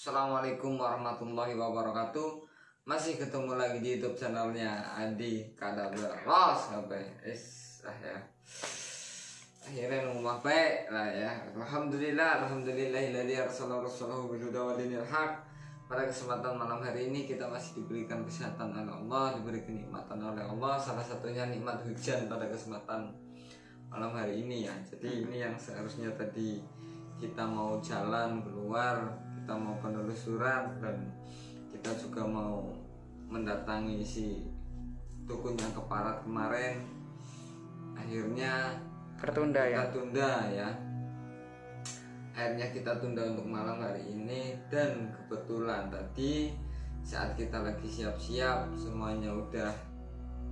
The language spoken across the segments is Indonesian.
Assalamualaikum warahmatullahi wabarakatuh. Masih ketemu lagi di YouTube channelnya Adi Kadabros. Ya. Akhirnya rumah baik lah ya. Alhamdulillahilladzi arsala rasulahu bil huda wa dinil haq. Pada kesempatan malam hari ini kita masih diberikan kesehatan oleh Allah, diberi kenikmatan oleh Allah. Salah satunya nikmat hujan pada kesempatan malam hari ini ya. Jadi ini yang seharusnya tadi kita mau jalan keluar, kita mau penelusuran, dan kita juga mau mendatangi si dukun yang keparat kemarin. Akhirnya tertunda kita tunda ya. Akhirnya kita tunda untuk malam hari ini, dan kebetulan tadi saat kita lagi siap-siap semuanya udah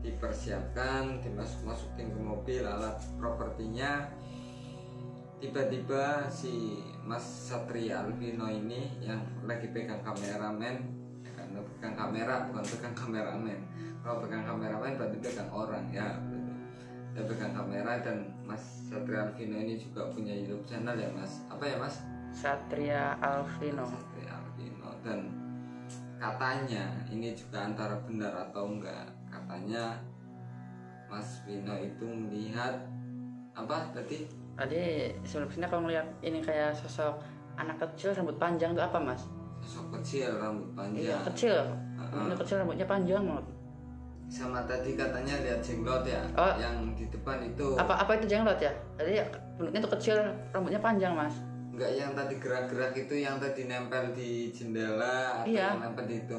dipersiapkan, dimasukin ke mobil alat propertinya. Tiba-tiba si Mas Satria Alvino ini yang lagi pegang kameramen, karena pegang kamera bukan pegang kameramen. Kalau pegang kameramen berarti pegang orang ya. Dia pegang kamera, dan Mas Satria Alvino ini juga punya YouTube channel ya Mas. Apa ya Mas? Satria Alvino. Satria Alvino. Dan katanya ini juga antara benar atau enggak. Katanya Mas Vino itu melihat apa tadi? Tadi sebelumnya kalau ngeliat ini kayak sosok anak kecil rambut panjang itu apa Mas? Sosok kecil rambut panjang. Iya kecil. Ini kecil rambutnya panjang banget. Sama tadi katanya lihat jenglot ya, yang di depan itu. Apa itu jenglot ya? Tadi bentuknya tuh kecil, rambutnya panjang Mas. Enggak, yang tadi gerak-gerak itu yang tadi nempel di jendela atau iya, yang nempel di itu.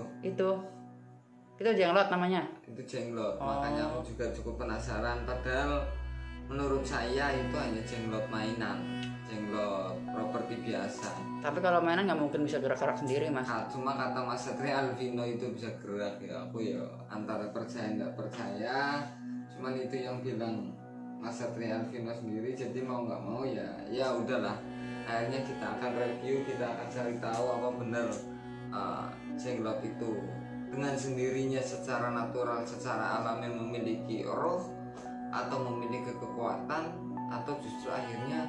Itu jenglot namanya. Itu jenglot. Makanya aku juga cukup penasaran, padahal menurut saya itu hanya jenglot mainan, jenglot properti biasa. Tapi kalau mainan nggak mungkin bisa gerak-gerak sendiri Mas. Cuma kata Mas Satria Alvino itu bisa gerak ya. Aku ya antara percaya nggak percaya. Cuman itu yang bilang Mas Satria Alvino sendiri. Jadi mau nggak mau ya udahlah. Akhirnya kita akan review, kita akan cari tahu apa benar jenglot itu dengan sendirinya secara natural, secara alami memiliki roh atau memiliki kekuatan, atau justru akhirnya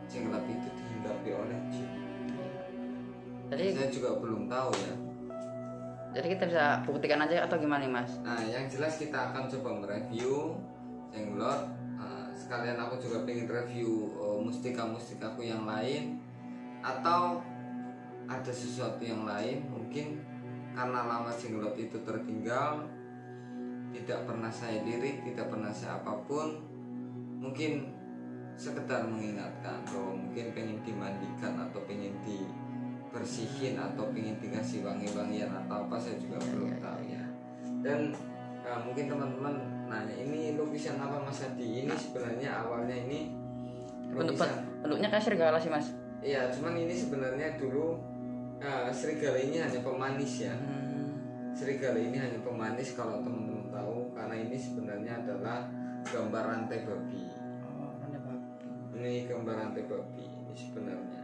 jenglot itu dihinggapi oleh jin. Jadi saya juga belum tahu ya. Jadi kita bisa buktikan aja atau gimana nih Mas? Nah yang jelas kita akan coba mereview jenglot. Sekalian aku juga pengen review mustika-mustikaku yang lain, atau ada sesuatu yang lain. Mungkin karena lama jenglot itu tertinggal, tidak pernah saya lirik, tidak pernah saya apapun, mungkin sekedar mengingatkan bahwa mungkin pengen dimandikan atau pengen dibersihin atau pengen dikasih wangi-wangian atau apa, saya juga belum tahu ya. Dan mungkin teman-teman nanya, ini lukisan apa Mas Adi? Ini sebenarnya awalnya ini bentuknya kayak serigala sih Mas. Iya, cuman ini sebenarnya dulu serigala ini hanya pemanis ya. Serigala ini hanya pemanis kalau teman-teman tahu, karena ini sebenarnya adalah gambar rantai babi. Rantai babi. Ini gambar rantai babi ini sebenarnya.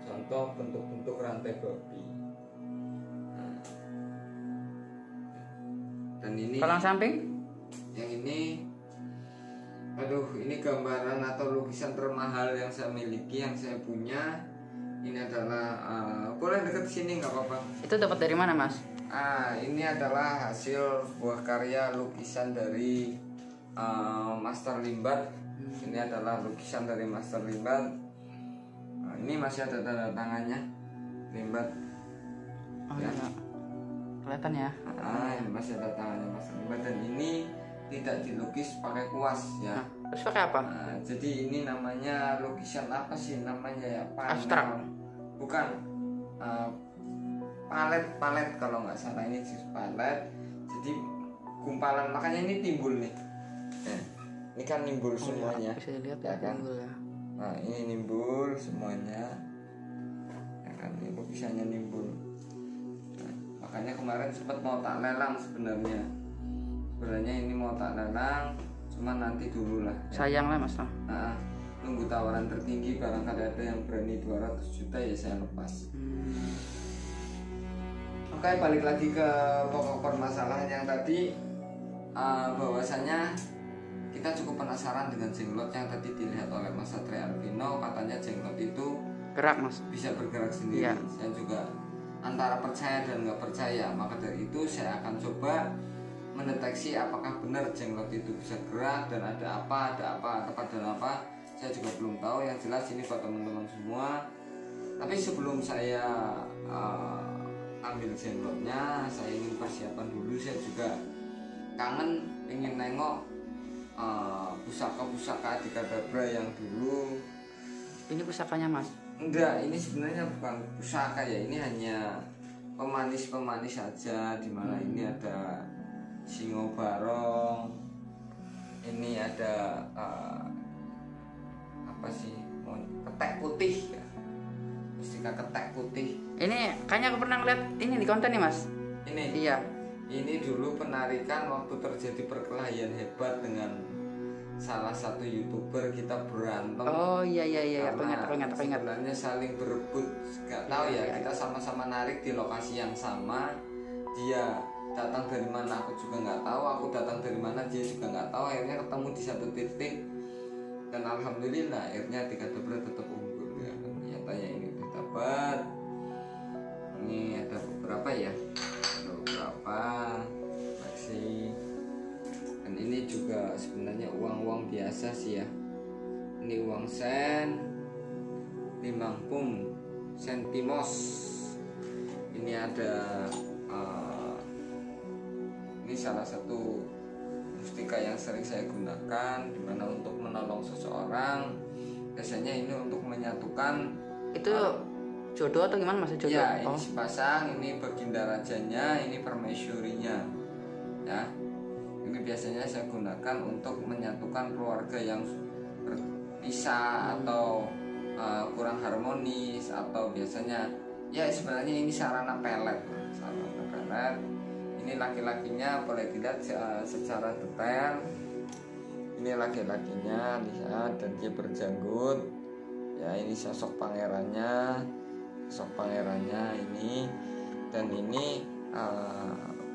Contoh bentuk-bentuk rantai babi. Dan ini kalau samping? Yang ini, aduh, ini gambaran atau lukisan termahal yang saya miliki, yang saya punya. Ini adalah boleh dekat sini nggak apa-apa. Itu dapat dari mana Mas? Ini adalah hasil buah karya lukisan dari Master Limbat. Ini adalah lukisan dari Master Limbat. Ini masih ada tanda tangannya Limbat. Oh ya, kelihatan ya. Ini masih ada tangannya Master Limbat, dan ini tidak dilukis pakai kuas ya. Terus pakai apa? Jadi ini namanya lukisan apa sih namanya ya? Abstrak. Bukan. Palet kalau nggak salah, ini palet. Jadi gumpalan, makanya ini timbul nih. Ini kan nimbul semuanya. Bisa dilihat ya kan? Timbul ya. Nah ini nimbul semuanya. Ya kan, ini lukisannya nimbul. Nah, makanya kemarin sempat mau tak lelang sebenarnya. Sebenarnya ini mau tak lelang, cuman nanti dulu lah ya. Sayang lah Mas. Nunggu tawaran tertinggi, barangkali ada yang berani 200 juta ya saya lepas. Oke, balik lagi ke pokok permasalahan yang tadi, bahwasanya kita cukup penasaran dengan jenglot yang tadi dilihat oleh Mas Satria Alvino. Katanya jenglot itu gerak mas. bisa bergerak sendiri. Iya. Saya juga antara percaya dan nggak percaya. Maka dari itu saya akan coba mendeteksi apakah benar jenglot itu bisa gerak dan ada apa dan apa. Saya juga belum tahu. Yang jelas ini buat teman-teman semua. Tapi sebelum saya ambil jenglotnya, saya ingin persiapan dulu. Saya juga kangen ingin nengok pusaka-pusaka Adhikadabra yang dulu. Ini pusakanya mas? Enggak, ini sebenarnya bukan pusaka ya, ini hanya pemanis-pemanis saja. Dimana ini ada Singo Barong, ini ada apa sih, ketek putih ya, mustika ketek putih. Ini kayaknya aku pernah ngeliat ini di konten nih mas. Ini Iya. Ini dulu penarikan waktu terjadi perkelahian hebat dengan salah satu YouTuber, kita berantem. Oh iya aku Karena ingat. sebenarnya saling berebut, nggak tahu ya. Iya. Kita sama-sama narik di lokasi yang sama. Dia datang dari mana aku juga nggak tahu, aku datang dari mana dia juga nggak tahu. Akhirnya ketemu di satu titik dan alhamdulillah akhirnya Adhikadabra tetap unggul ya. Nyatanya ini dapat. Ini ada beberapa ya, ada beberapa koleksi. Dan ini juga sebenarnya uang-uang biasa sih ya. Ini uang sen 50 sentimos. Ini ada ini salah satu mustika yang sering saya gunakan, dimana untuk menolong seseorang. Biasanya ini untuk menyatukan Itu jodoh atau gimana mas? Jodoh? ya, ini Oh. sepasang, ini baginda rajanya, ini permaisurinya ya. Ini biasanya saya gunakan untuk menyatukan keluarga yang berpisah atau kurang harmonis, atau biasanya ya sebenarnya ini sarana pelet. Ini laki-lakinya boleh dilihat secara detail. Ini laki-lakinya lihat, dan dia berjanggut ya. Ini sosok pangerannya ini, dan ini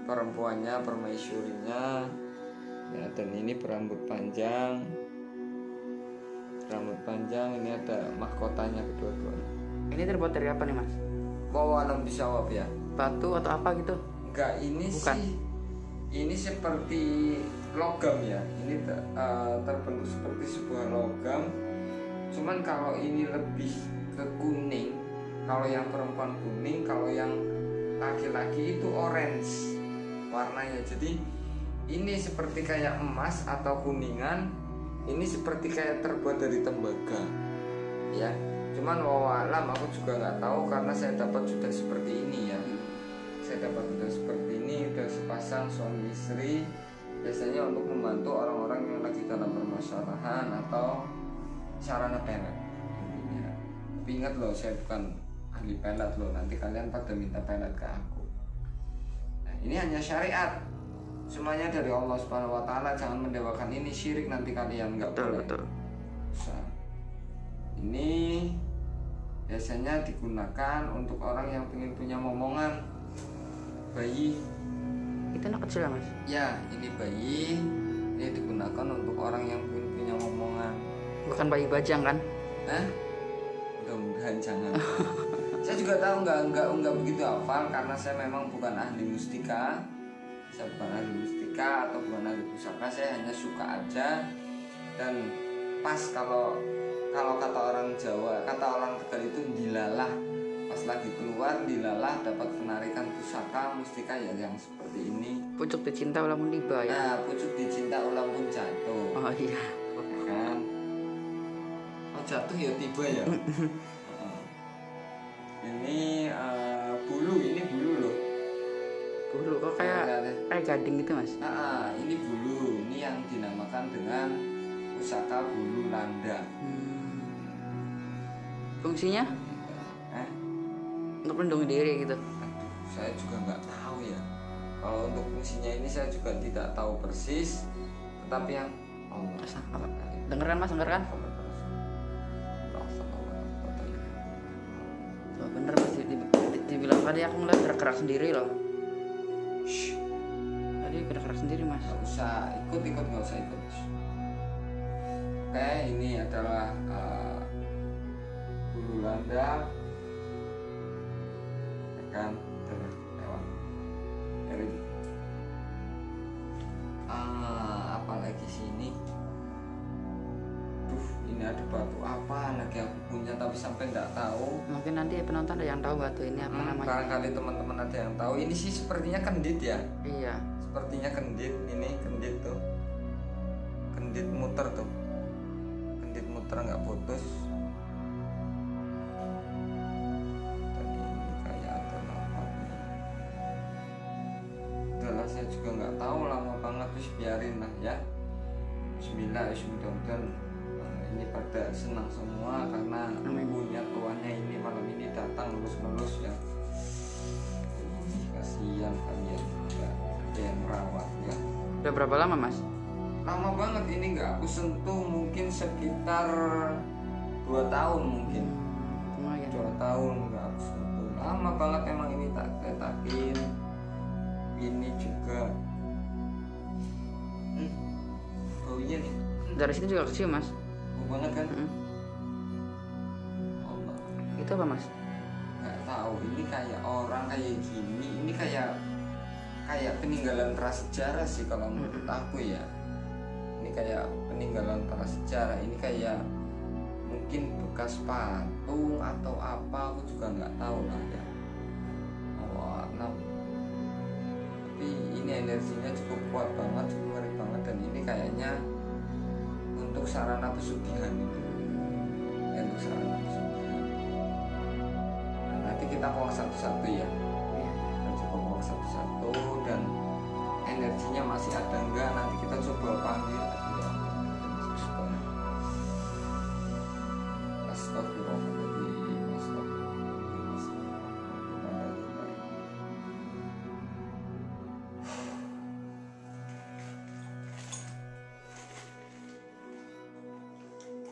perempuannya, permaisurinya ya. Dan ini berambut panjang. Ini ada mahkotanya kedua-duanya. Ini terbuat dari apa nih mas? Wawalam bisawab ya. Batu atau apa gitu? Enggak, ini Bukan. sih ini seperti logam ya. Ini terbentuk seperti sebuah logam. Cuman kalau ini lebih ke kuning. Kalau yang perempuan kuning, kalau yang laki-laki itu orange warnanya. Jadi ini seperti kayak emas atau kuningan. Ini seperti kayak terbuat dari tembaga ya. Cuman wawalam aku juga nggak tahu, karena saya dapat sudah seperti ini ya. Saya dapat sudah seperti ini, sudah sepasang suami istri, biasanya untuk membantu orang-orang yang lagi dalam permasalahan atau sarana pelet ya. Tapi ingat loh, saya bukan ahli pelet loh, nanti kalian pada minta pelet ke aku. Nah, ini hanya syariat, semuanya dari Allah Subhanahu wa Ta'ala. Jangan mendewakan ini, syirik nanti kalian, nggak boleh. Betul. Ini biasanya digunakan untuk orang yang ingin punya momongan, bayi. Itu anak kecil ya mas? Ya, ini bayi. Ini digunakan untuk orang yang ingin punya momongan. Bukan bayi bajang kan? Mudah-mudahan jangan. Saya juga tahu nggak begitu hafal, karena saya memang bukan ahli mustika. Saya bukan ahli mustika atau bukan ahli pusaka. Saya hanya suka aja. Dan pas kalau kata orang Jawa, kata orang Tegal itu dilalah. Pas lagi keluar dilalah dapat penarikan pusaka mustika ya, yang seperti ini. Pucuk dicinta ulah pun tiba ya. Nah, pucuk dicinta ulang pun jatuh. Oh iya. Kan? Oh, jatuh ya tiba ya. Ini bulu loh. Bulu kok kayak gading gitu mas? Ini bulu. Ini yang dinamakan dengan pusaka bulu landa. Fungsinya? Untuk melindungi diri gitu. Aduh, saya juga nggak tahu ya. Kalau untuk fungsinya ini saya juga tidak tahu persis. Tetapi yang dengeran mas, dengeran? Oh, bener mas, dibilang tadi aku ngeliat gerak-gerak sendiri loh. Tadi gerak-gerak sendiri mas. Nggak usah ikut, nggak usah ikut. Oke, ini adalah bulu landak akan terlewat dari apalagi sini. Ini ada batu apa lagi aku punya tapi sampai nggak tahu. Mungkin nanti penonton ada yang tahu batu ini apa namanya. Barangkali teman-teman ada yang tahu. Ini sih sepertinya kendit ya. Iya. Sepertinya kendit. Ini kendit tuh. Kendit muter tuh. Kendit muter nggak putus. Dan ini kayak ada apa nih. Udahlah saya juga nggak tahu, lama banget, terus biarin lah ya. Bismillah, mudah-mudahan ini pada senang semua karena ibunya tuannya ini malam ini datang melus-melus ya. Kasihan kalian, nggak ada yang merawat ya. Udah berapa lama mas? Lama banget ini, nggak aku sentuh mungkin sekitar 2 tahun mungkin. Lumayan. 2 tahun nggak aku sentuh. Lama banget emang ini tak letakin. Ini juga baunya nih. Dari sini juga kecil mas. Bau banget kan? Allah. Itu apa mas? Nggak tahu, ini kayak orang kayak gini, ini kayak peninggalan prasejarah sih kalau menurut aku ya. Ini kayak peninggalan prasejarah, ini kayak mungkin bekas patung atau apa, aku juga nggak tahu lah ya. Allah, tapi ini energinya cukup kuat banget, cukup ngeri banget, dan ini kayaknya untuk sarana pesugihan ini. Untuk sarana pesugihan. Nah, nanti kita bawa satu-satu ya. Kita coba bawa satu-satu, dan energinya masih ada enggak, nanti kita coba panggil ya. Astagfirullahaladzim, astagfirullahaladzim.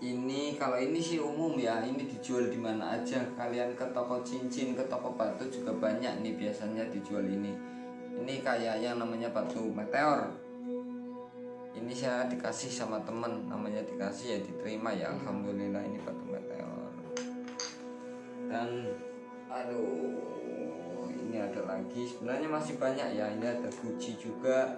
Ini kalau ini sih umum ya, ini dijual di mana aja. Kalian ke toko cincin, ke toko batu juga banyak nih biasanya dijual ini. Ini kayak yang namanya batu meteor. Ini saya dikasih sama temen, namanya dikasih ya diterima ya, alhamdulillah ini batu meteor. Dan aduh, ini ada lagi, sebenarnya masih banyak ya. Ini ada Gucci juga.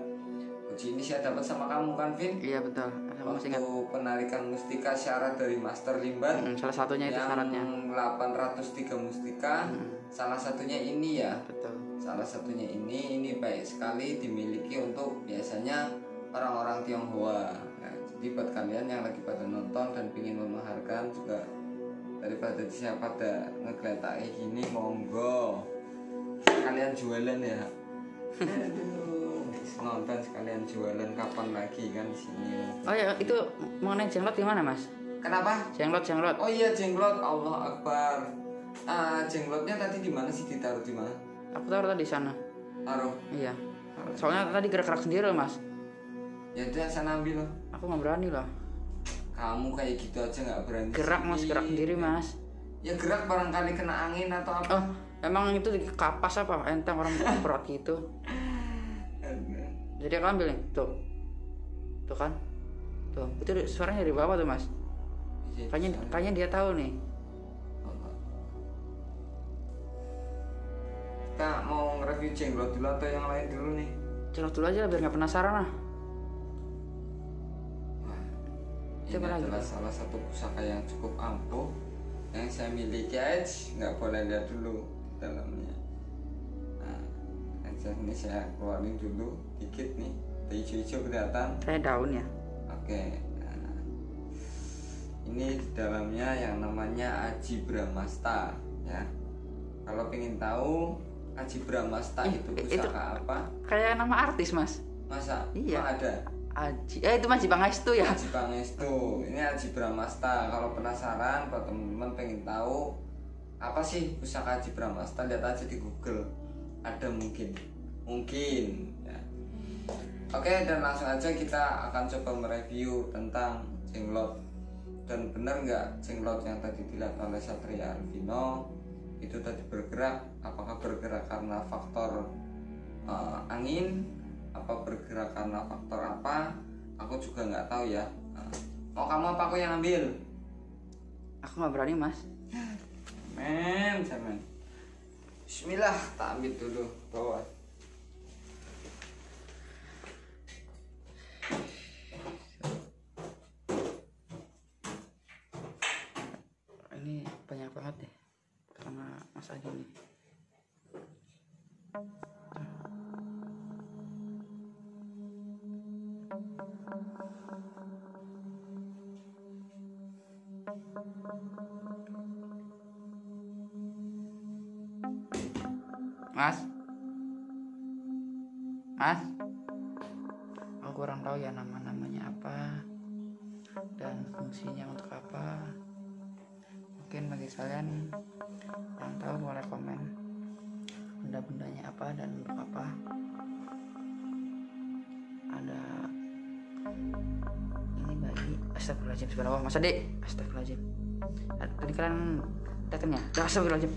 Gucci ini saya dapat sama kamu kan, Vin? Iya betul. Waktu penarikan mustika syarat dari Master Limbat. Salah satunya itu syaratnya. Yang 803 mustika. Salah satunya ini ya. Betul. Salah satunya ini baik sekali dimiliki untuk biasanya orang-orang Tionghoa. Nah, jadi buat kalian yang lagi pada nonton dan ingin memaharkan juga, daripada siapa pada ngegeletak kayak gini, monggo kalian jualan ya. Aduh, nonton sekalian jualan kapan lagi kan di sini. Oh ya, itu mengenai jenglot gimana mas? Kenapa? Jenglot. Oh iya, jenglot, Allah Akbar. Jenglotnya tadi di mana sih, ditaruh di mana? Aku taruh tadi di sana. Taruh. Iya. Soalnya tadi gerak-gerak sendiri loh mas. Ya udah sana ambil loh. Aku nggak berani loh. Kamu kayak gitu aja nggak berani. Gerak mas, gerak sendiri mas. Ya gerak barangkali kena angin atau apa. Oh, emang itu di kapas apa? Enteng orang berat gitu. Jadi aku ambil nih, tuh kan, tuh itu suaranya dari bawah tuh mas. Kayaknya dia tahu nih. Kita mau nge-review jenglot dulu atau yang lain dulu nih? Jenglot dulu aja biar nggak penasaran lah. Ini adalah salah satu pusaka yang cukup ampuh yang saya miliki. Nggak boleh lihat dulu dalamnya. Ini saya keluarin dulu dikit nih, hijau-hijau kelihatan. Kayak daun ya. Oke. Nah, ini di dalamnya yang namanya Aji Bramasta ya. Kalau pengen tahu Aji Bramasta itu pusaka apa? Kayak nama artis mas. Masa? Iya. Oh, ada. Aji, itu Aji Pangestu ya. Aji Pangestu. Ini Aji Bramasta. Kalau penasaran, buat teman-teman pengen tahu apa sih pusaka Aji Bramasta, lihat aja di Google. Ada mungkin ya. Oke, dan langsung aja kita akan coba mereview tentang jenglot. Dan benar nggak jenglot yang tadi dilihat oleh Satria Alvino itu tadi bergerak? Apakah bergerak karena faktor angin, apa bergerak karena faktor apa? Aku juga nggak tahu ya. Mau kamu apa, aku yang ambil? Aku nggak berani mas. Zaman. Bismillah, tak ambil dulu bawah. Ini banyak banget nih karena Mas Adi nih. Mas, aku kurang tahu ya nama-namanya apa dan fungsinya untuk apa. Mungkin bagi kalian yang tahu boleh komen benda-bendanya apa dan untuk apa. Ada ini bagi astagfirullahaladzim, subhanallah. Mas Ade, astagfirullahaladzim. Tadi kalian datangnya, astagfirullahaladzim.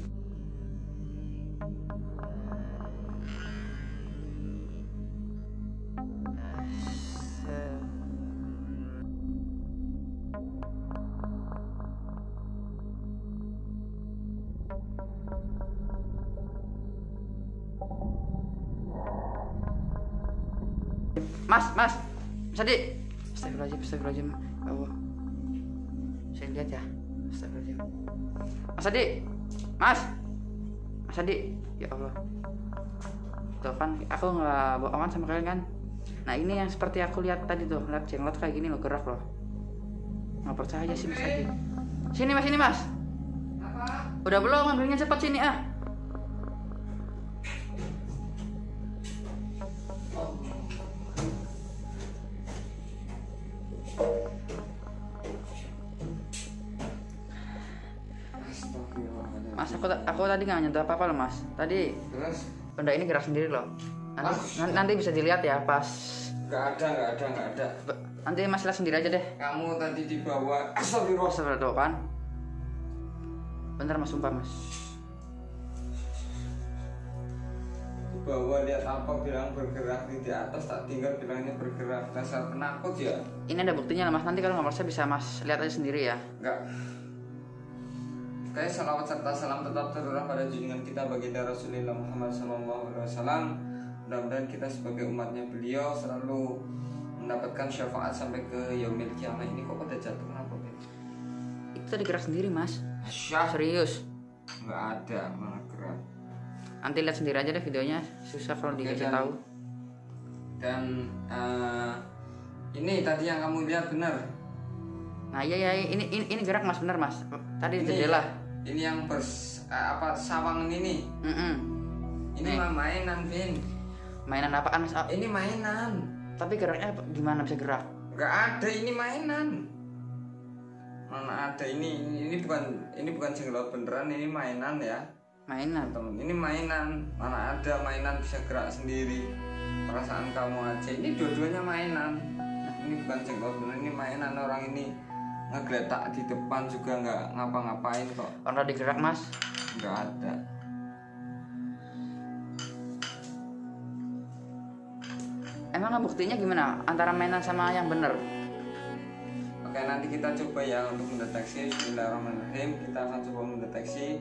Mas Adi, astagfirullahaladzim, ya Allah. Saya lihat ya, astagfirullahaladzim. Mas Adi, ya Allah. Tuh kan, aku nggak bohongan sama kalian kan. Nah ini yang seperti aku lihat tadi tuh, lihat jenglot kayak gini loh, gerak loh. Nggak percaya sih Mas Adi. Sini mas. Apa? Udah belum, ngambilnya cepat sini ah. Mas, aku tadi nggak nyentuh apa-apa loh mas. Tadi Terus? benda ini gerak sendiri loh. Nanti bisa dilihat ya pas. Nggak ada. Nanti mas lihat sendiri aja deh. Kamu tadi dibawa. Astagfirullah. Seperti itu kan. Bener mas, sumpah mas. Dibawa lihat apa, bilang bergerak di atas, tak tinggal bilangnya bergerak. Dasar penakut ya. Ini ada buktinya lah mas. Nanti kalau nggak percaya bisa mas lihat aja sendiri ya. Enggak. Kayak salawat serta salam tetap tercurah pada junjungan kita baginda Rasulullah Muhammad SAW. Mudah-mudahan kita sebagai umatnya beliau selalu mendapatkan syafaat sampai ke yaumil kiamah. Ini kok pada jatuh kenapa? Itu tadi gerak sendiri mas. Syah. Serius. Nggak ada mana gerak. Nanti lihat sendiri aja deh videonya. Susah kalau dikasih tahu. Dan ini tadi yang kamu lihat benar. Nah iya ini gerak mas, bener mas. Tadi jendela. Ini yang sawangan ini. Ini mah mainan, Vin. Mainan apaan mas? Ini mainan. Tapi geraknya gimana bisa gerak? Gak ada, ini mainan. Mana ada ini bukan jenglot beneran, ini mainan ya. Mainan. Temen, ini mainan. Mana ada mainan bisa gerak sendiri. Perasaan kamu aja. Ini dua-duanya mainan. Ini bukan jenglot beneran, ini mainan. Orang ini ngegeletak di depan juga nggak ngapa-ngapain kok. Orang digerak mas? Nggak ada. Emang buktinya gimana antara mainan sama yang bener? Oke, nanti kita coba ya untuk mendeteksi. Bismillahirrahmanirrahim. Kita akan coba mendeteksi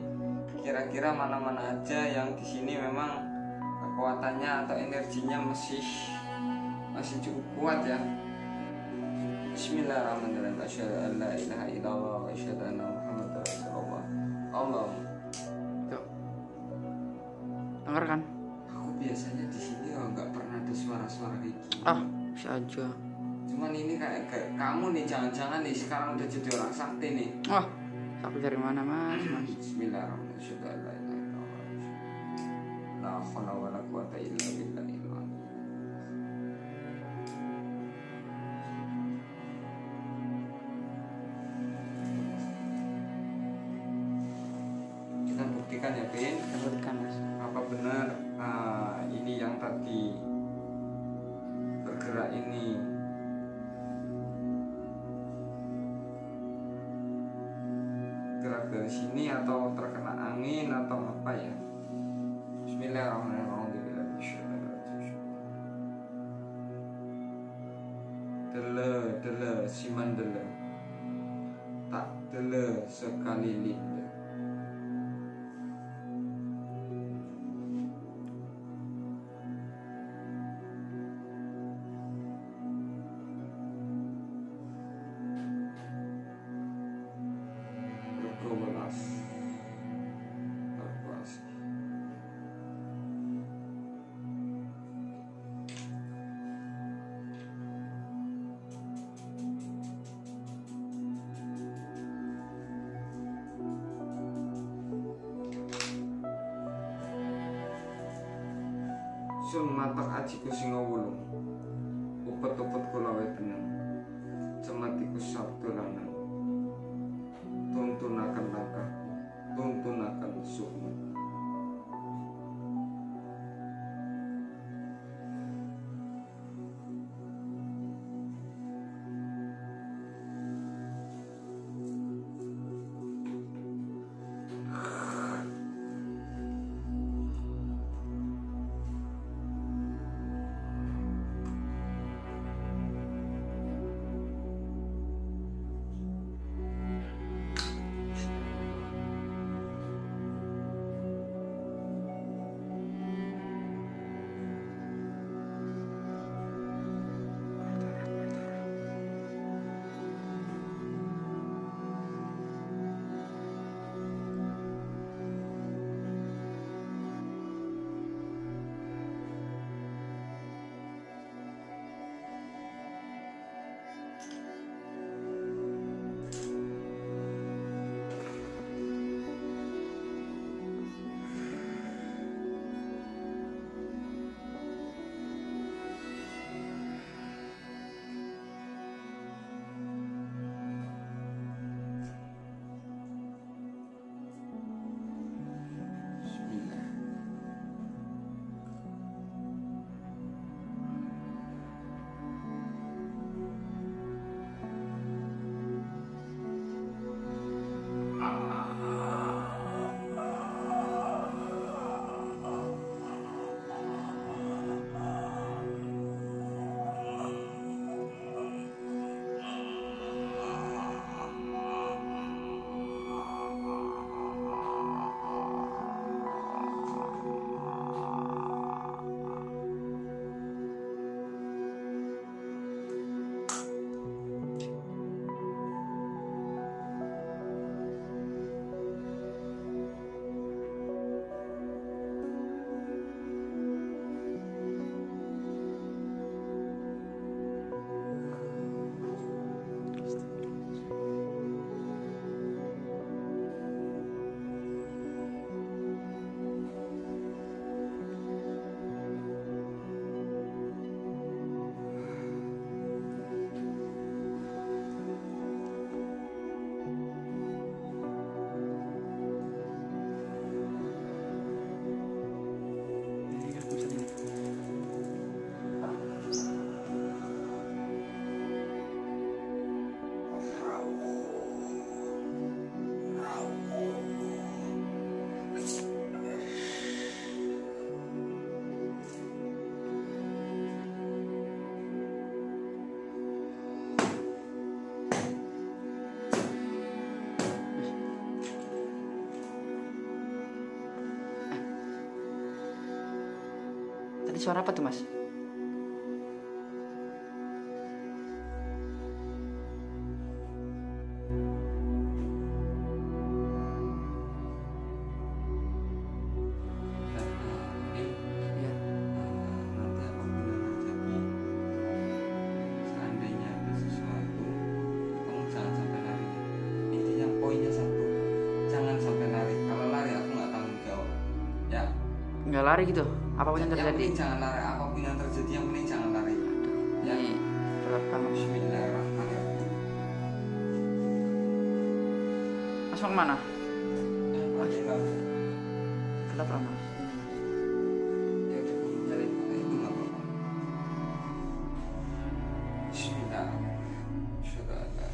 kira-kira mana-mana aja yang di sini memang kekuatannya atau energinya masih cukup kuat ya. Bismillahirrahmanirrahim. Asyhadu an la ilaha illallah wa asyhadu anna Muhammadar Rasulullah. Allah. Tuh. Dengar kan? Aku biasanya di sini nggak pernah ada suara-suara kayak gini. Ah, bisa aja. Cuman ini kayak kamu nih, jangan-jangan nih sekarang udah jadi orang sakti nih. Wah, sakti dari mana mas? Bismillahirrahmanirrahim. Asyhadu an la ilaha illallah. La haula wala quwata illa billah. Buktikan ya, Pin. Buktikan mas. Apa benar ini yang tadi bergerak ini gerak dari sini atau terkena angin atau apa ya? Bismillahirrahmanirrahim. Dele siman dele tak dele sekali lihat. ingsun matak ajiku singa wulung, upet-upet kula weteneng, cematiku sabda lanang, tuntunaken langkah, tuntunaken sukma. Tadi suara apa tuh, Mas? Iya. Nanti apabila terjadi, seandainya ada sesuatu, kamu jangan sampai lari. Intinya poinnya satu, jangan sampai lari. Kalau lari aku nggak tanggung jawab. Ya. Nggak lari gitu, apapun yang Yang terjadi. penting jangan lari. Apapun yang terjadi, yang penting jangan lari. Ya. Ini gelap banget. Bismillahirrahmanirrahim. Mas mau kemana? Alhamdulillah. Gelap lah, Mas. Ya udah, nyari mana itu nggak apa-apa. Bismillah. Sudah ada.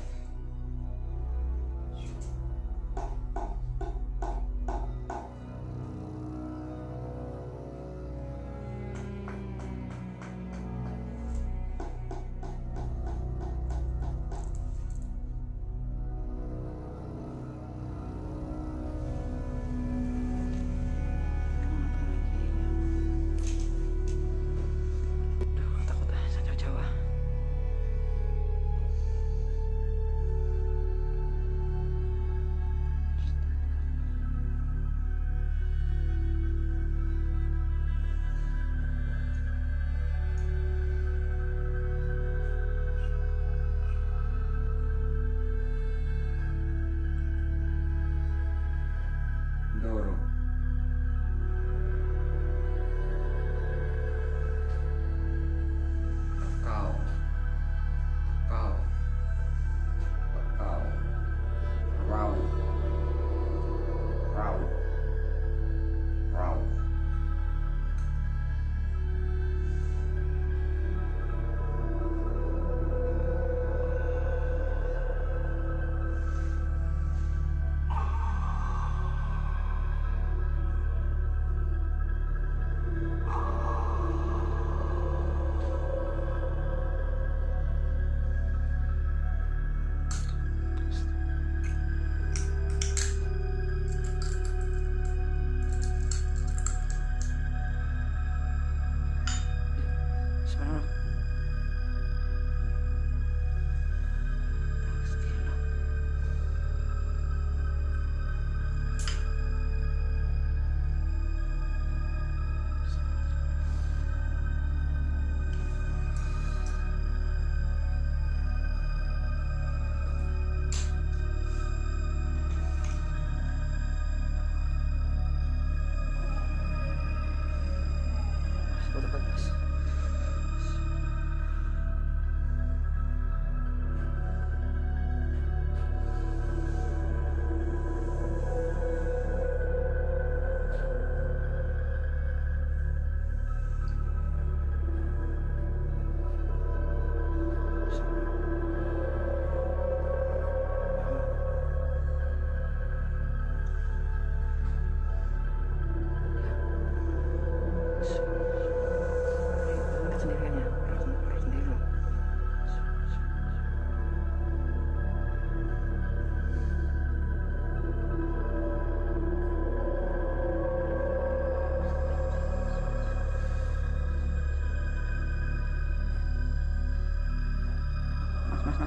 mas.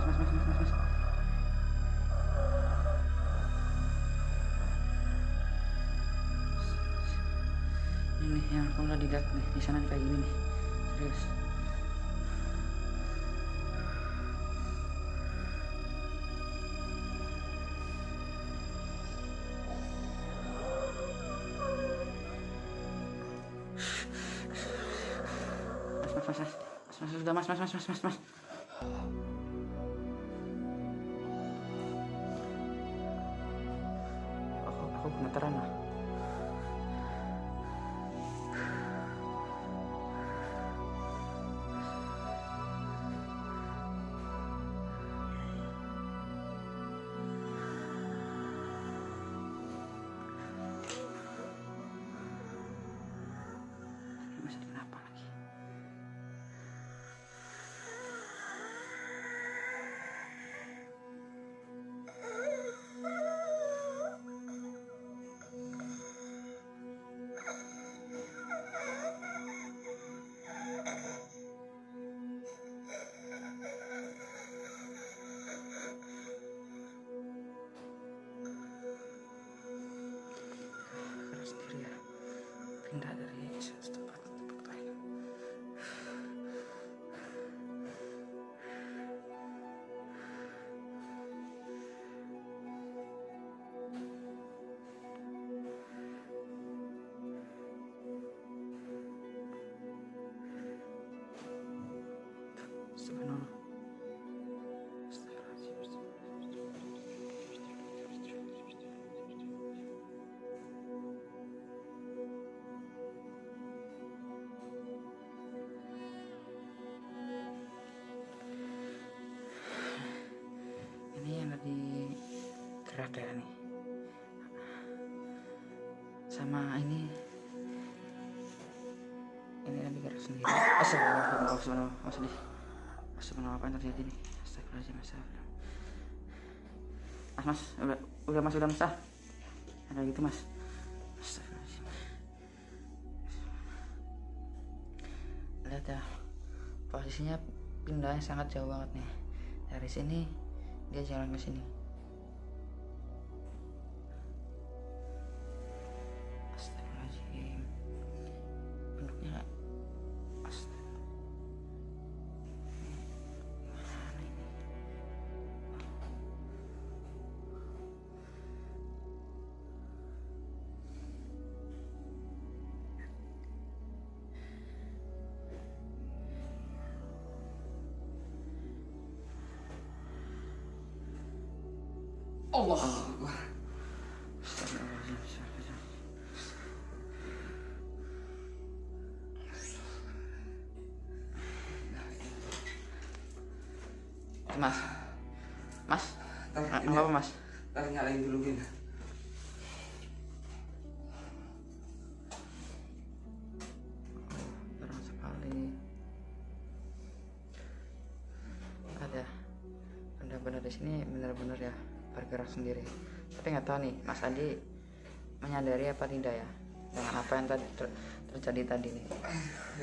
Ini yang aku nggak dilihat nih, di sana kayak gini nih, serius. Mas, sudah mas. Aku penasaran lah. Masih kenapa lagi? Keras sendiri ya, pindah dari satu tempat ke tempat lain. Subhanallah. Ini yang lebih gerak ya nih, sama ini lebih gerak sendiri. Astagfirullah, apa yang terjadi nih? Astagfirullahaladzim. Mas, udah mas, ada gitu mas. Astagfirullahaladzim. Lihat ya, posisinya pindahnya sangat jauh banget nih. Dari sini dia jalan ke sini. Astagfirullahaladzim. Bentuknya nggak. Gimana ini? Allah. Mas, apa mas? Ntar nyalain dulu Vin. Terang sekali. Ada benar-benar di sini benar-benar ya bergerak sendiri. Tapi nggak tahu nih Mas Adi menyadari apa tidak ya dengan apa yang tadi terjadi tadi nih.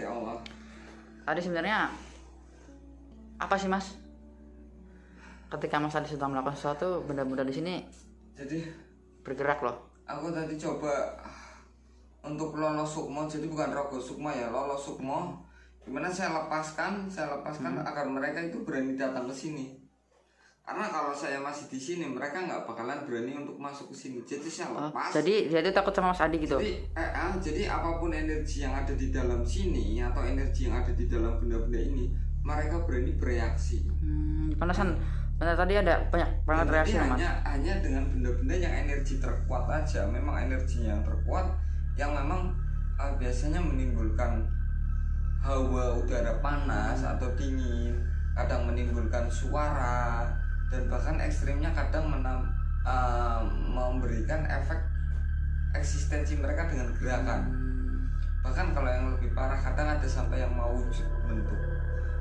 Ya Allah. Adi sebenarnya apa sih Mas? Ketika Mas Adi sedang melakukan sesuatu, benda-benda di sini Jadi bergerak loh. aku tadi coba untuk lolos sukmo, jadi bukan rogo sukmo ya, lolos sukmo. Gimana saya lepaskan agar mereka itu berani datang ke sini. Karena kalau saya masih di sini, mereka nggak bakalan berani untuk masuk ke sini. Jadi saya lepas. Jadi dia itu takut sama Mas Adi gitu. Jadi apapun energi yang ada di dalam sini atau energi yang ada di dalam benda-benda ini, mereka berani bereaksi. Panasan. Benar tadi ada banyak banget reaksi Mas. Hanya dengan benda-benda yang energi terkuat aja. Memang energinya yang terkuat, yang memang biasanya menimbulkan hawa udara panas atau dingin, kadang menimbulkan suara, dan bahkan ekstrimnya kadang memberikan efek eksistensi mereka dengan gerakan. Bahkan kalau yang lebih parah kadang ada sampai yang mau wujud bentuk.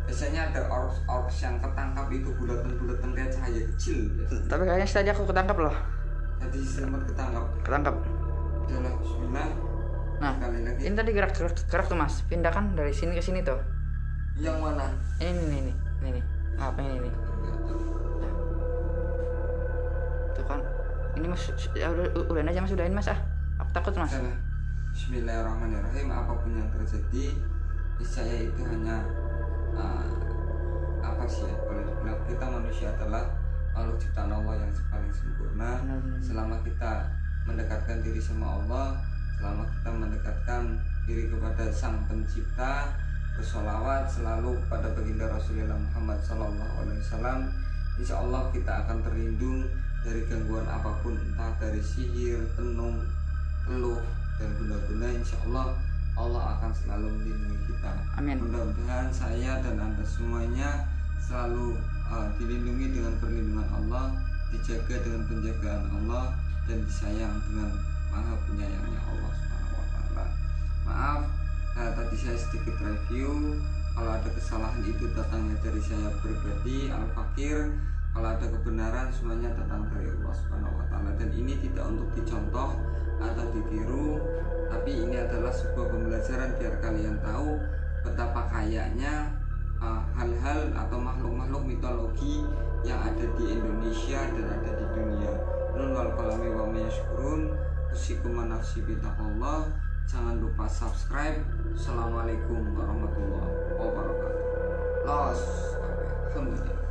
Biasanya ada orks yang ketangkap itu bulatan-bulatan kayak cahaya kecil. Tapi kayaknya tadi aku ketangkap loh. Tadi sempat ketangkap. Udah lah, bismillah. Nah, ini tadi gerak tuh Mas. Pindah kan dari sini ke sini tuh. Yang mana? Ini. Apa ini? tuh kan ini mas udah aja mas, udahin mas, aku takut mas. Bismillahirrahmanirrahim. Apapun yang terjadi, saya itu hanya apa sih ya, kalau dibilang kita manusia adalah makhluk ciptaan Allah yang paling sempurna. Selama kita mendekatkan diri sama Allah, selama kita mendekatkan diri kepada Sang Pencipta, bersolawat selalu kepada baginda Rasulullah Muhammad SAW, insya Allah kita akan terlindung dari gangguan apapun, entah dari sihir, tenung, peluh, dan guna-guna. Insya Allah Allah akan selalu melindungi kita. Amin. Mudah-mudahan saya dan Anda semuanya selalu dilindungi dengan perlindungan Allah, dijaga dengan penjagaan Allah, dan disayang dengan Maha Penyayangnya Allah Subhanahu wa Ta'ala. Maaf, tadi saya sedikit review. Kalau ada kesalahan itu datangnya dari saya pribadi, Al-Fakir. Kalau ada kebenaran semuanya datang dari Allah Subhanahu wa Ta'ala. Dan ini tidak untuk dicontoh atau ditiru, tapi ini adalah sebuah pembelajaran biar kalian tahu betapa kayanya hal-hal atau makhluk-makhluk mitologi yang ada di Indonesia dan ada di dunia. Nun wal qalami wa ma yashkurun. Usikum nafsi bitaqallah. Jangan lupa subscribe. Assalamualaikum warahmatullahi wabarakatuh. Alhamdulillah.